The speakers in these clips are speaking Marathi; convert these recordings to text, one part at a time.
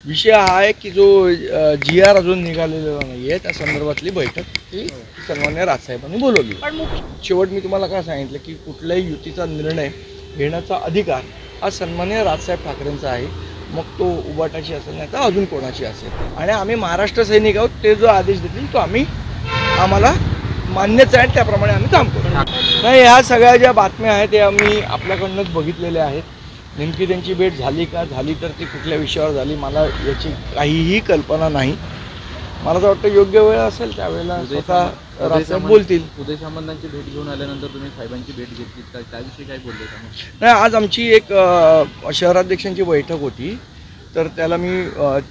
विषय हा आहे की जो GR अजून निघालेला नाही आहे, त्या संदर्भातली बैठक ही सन्माननीय राजसाहेबांनी बोलवली. शेवट मी तुम्हाला काय सांगितलं की कुठल्याही युतीचा निर्णय घेण्याचा अधिकार हा सन्माननीय राजसाहेब ठाकरेंचा आहे. मग तो उबाटाची असेल नाही तर अजून कोणाची असेल, आणि आम्ही महाराष्ट्र सैनिक आहोत. ते जो आदेश देतील तो आम्हाला मान्यच आहे, त्याप्रमाणे आम्ही काम करू. नाही, ह्या सगळ्या ज्या बातम्या आहेत ते आम्ही आपल्याकडूनच बघितलेल्या आहेत. नेमकी त्यांची भेट झाली का, झाली तर ती कुठल्या विषयावर झाली मला याची काहीही कल्पना नाही. मला तर वाटतं योग्य वेळ असेल त्यावेळेला स्वतः राजसाहेब बोलतील. उदय सामंतांची भेट घेऊन आल्यानंतर तुम्ही साहेबांची भेट घेतली का, त्याविषयी काय बोलले का? नाही, आज आमची एक शहराध्यक्षांची बैठक होती, तर त्याला मी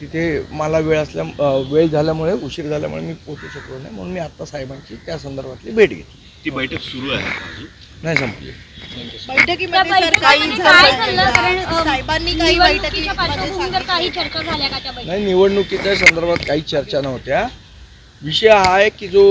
तिथे मला वेळ झाल्यामुळे उशीर झाल्यामुळे मी पोहोचू शकलो नाही, म्हणून मी आत्ता साहेबांची त्या संदर्भातली भेट घेतली. ती बैठक सुरू आहे, नाही संपली. नाही, निवडणुकीच्या संदर्भात काही चर्चा नव्हत्या. विषय हा आहे की जो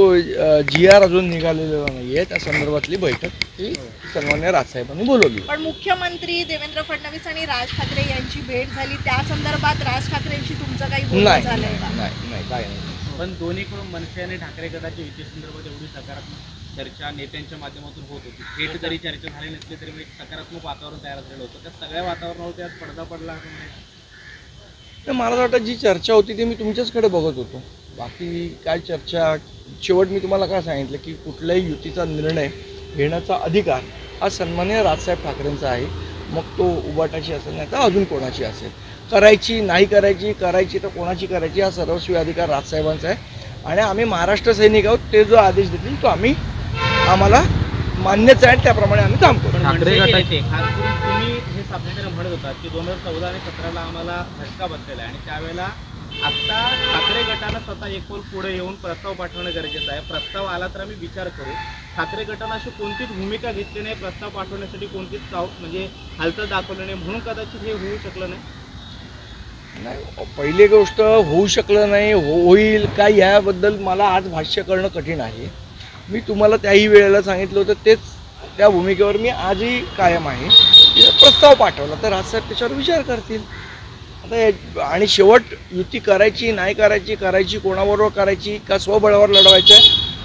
GR अजून निघालेला नाही आहे, त्या संदर्भातली बैठक ही सन्माननीय राजसाहेबांनी बोलवली. पण मुख्यमंत्री देवेंद्र फडणवीस आणि राज ठाकरे यांची भेट झाली, त्या संदर्भात राज ठाकरेंशी तुमचं काही बोलणं झालंय का? नाही, काय नाही. पण दोन्हीकडून मनसे आणि ठाकरे गटाच्या युती संदर्भात एवढी सकारात्मक चर्चा नेत्यांच्या माध्यमातून होत होती. थेट जरी चर्चा झाली नसली तरी एक सकारात्मक वातावरण तयार झालेलं होतं. त्या सगळ्या वातावरणावरती आज पडदा पडला असं म्हणायचं. मला वाटतं जी चर्चा होती ती मी तुमच्याचकडे बघत होतो. बाकी काय चर्चा, शेवट मी तुम्हाला काय सांगितलं की कुठल्याही युतीचा निर्णय घेण्याचा अधिकार हा सन्माननीय राजसाहेब ठाकरेंचा आहे. मग तो उबाटाची असेल नाही तर अजून कोणाची असेल, करायची नाही करायची, करायची तर कोणाची करायची, हा सर्वस्वी अधिकार राजसाहेबांचा आहे. आणि आम्ही महाराष्ट्र सैनिक आहोत. ते जो आदेश देतील तो आम्हाला मान्यच आहे, त्याप्रमाणे आम्ही काम करू. ठाकरे गटाचे खास करून तुम्ही हे सातत्याने म्हणत होता की 2014 आणि 2017ला आम्हाला झटका बसलेला आहे, आणि त्यावेळेला आत्ता ठाकरे गटानं स्वतः एक पाऊल पुढे येऊन प्रस्ताव पाठवणं गरजेचं आहे. प्रस्ताव आला तर आम्ही विचार करू. ठाकरे गटानं अशी कोणतीच भूमिका घेतली नाही, प्रस्ताव पाठवण्यासाठी कोणतीच म्हणजे हालचाल दाखवली नाही, म्हणून कदाचित हे होऊ शकलं नाही. पहिली गोष्ट होऊ शकलं नाही, होईल का याबद्दल मला आज भाष्य करणं कठीण आहे. मी तुम्हाला त्याही वेळेला सांगितलं होतं, तेच त्या भूमिकेवर मी आजही कायम आहे. प्रस्ताव पाठवला तर राजसाहेब त्याच्यावर विचार करतील. आता आणि शेवट युती करायची नाही करायची, करायची कोणाबरोबर करायची का स्वबळावर लढवायचं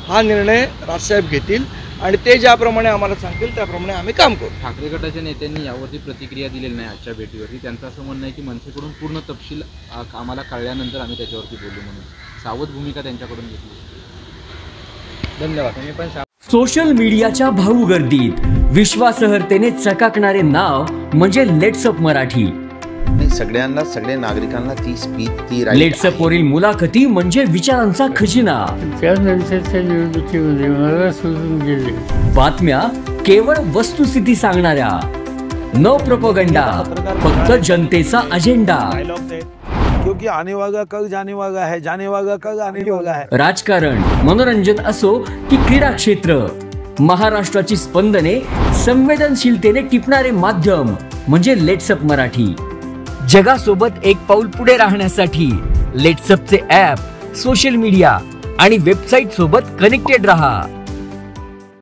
हा निर्णय राजसाहेब घेतील, आणि ते ज्याप्रमाणे आम्हाला सांगतील त्याप्रमाणे आम्ही काम करू. ठाकरे गटाच्या नेत्यांनी यावरती प्रतिक्रिया दिलेली नाही आजच्या भेटीवरती. त्यांचं असं म्हणणं आहे की मनसेकडून पूर्ण तपशील आम्हाला कळल्यानंतर आम्ही त्याच्यावरती बोलू, म्हणून सावध भूमिका त्यांच्याकडून घेतली. धन्यवाद. मी पण सोशल मीडियाच्या भाऊ गर्दीत विश्वासार्हतेने चकाकणारे नाव म्हणजे लेट्सअप मराठी. सगळ्यांना, सगळ्या नागरिकांना ती स्पीच लेट्सअप वरील मुलाखती म्हणजे विचारांचा खजिना. त्यानंतरच्या निवडणुकीमध्ये मला सोडून गेले. बातम्या केवळ वस्तुस्थिती सांगणाऱ्या, न प्रोपगंडा, फक्त जनतेचा अजेंडा. क्योंकि आने वाला कल जाने वाला है, जाने वाला कल आने वाला है. राजकारण, मनोरंजन असो की क्रीडा क्षेत्र, महाराष्ट्राची स्पंदने संवेदनशीलतेने टिपणारे माध्यम म्हणजे लेट्सअप मराठी. जगासोबत एक पाऊल पुढे राहण्यासाठी लेट्सअपचे ॲप, सोशल मीडिया आणि वेबसाईट सोबत कनेक्टेड रहा.